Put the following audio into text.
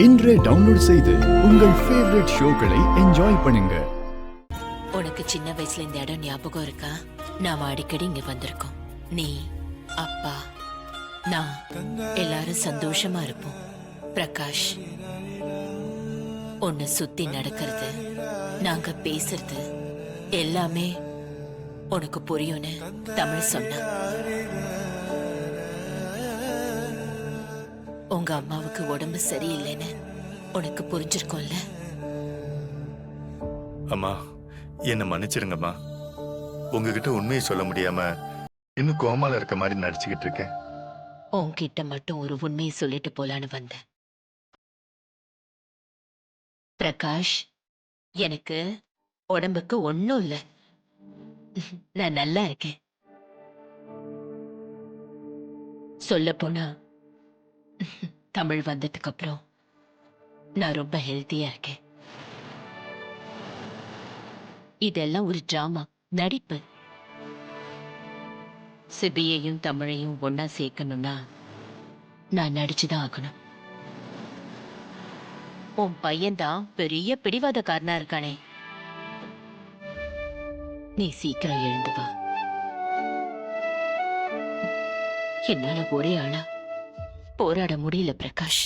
இன்றே டவுன்லோட் செய்து உங்கள் ஃபேவரட் ஷோக்களை என்ஜாய் பண்ணுங்க. உனக்கு சின்ன வயசுல இந்த இடம் ஞாபகம் இருக்கா? நாம அடிக்கடி இங்க வந்திருக்கோம். நீ, அப்பா, நான் எல்லாரும் சந்தோஷமா இருப்போம். பிரகாஷ், உன்னை சுத்தி நடக்கிறது, நாங்க பேசுறது எல்லாமே உனக்கு புரியும்னு தமிழ் சொன்ன. உங்க அம்மாவுக்கு உடம்பு சரியில்லைன்னு உனக்கு புரிஞ்சிருக்கும்ல? அம்மா, என்ன மன்னிச்சிருங்கம்மா. உங்ககிட்ட உண்மையை சொல்ல முடியாம இன்னும் கோமால இருக்க மாதிரி நடிச்சுக்கிட்டு இருக்கேன். உன்கிட்ட மட்டும் ஒரு உண்மையை சொல்லிட்டு போலான்னு வந்தேன். பிரகாஷ், எனக்கு உடம்புக்கு ஒண்ணும் இல்ல. நான் நல்லா இருக்கேன். சொல்ல போனா தமிழ் வந்ததுக்கு அப்புறம் நான் ரொம்ப ஹெல்த்தியா இருக்கேன். இதெல்லாம் ஒரு டிராமா, நடிப்பு. சிபியையும் தமிழையும் ஒன்னா சேர்க்கணும்னா நான் நடிச்சுதான் ஆகணும். உன் பையன்தான் பெரிய பிடிவாதக்காரனா இருக்கானே. நீ சீக்கிரம் எழுந்து வா. என்னால ஒரே ஆளா போராட முடியல பிரகாஷ்.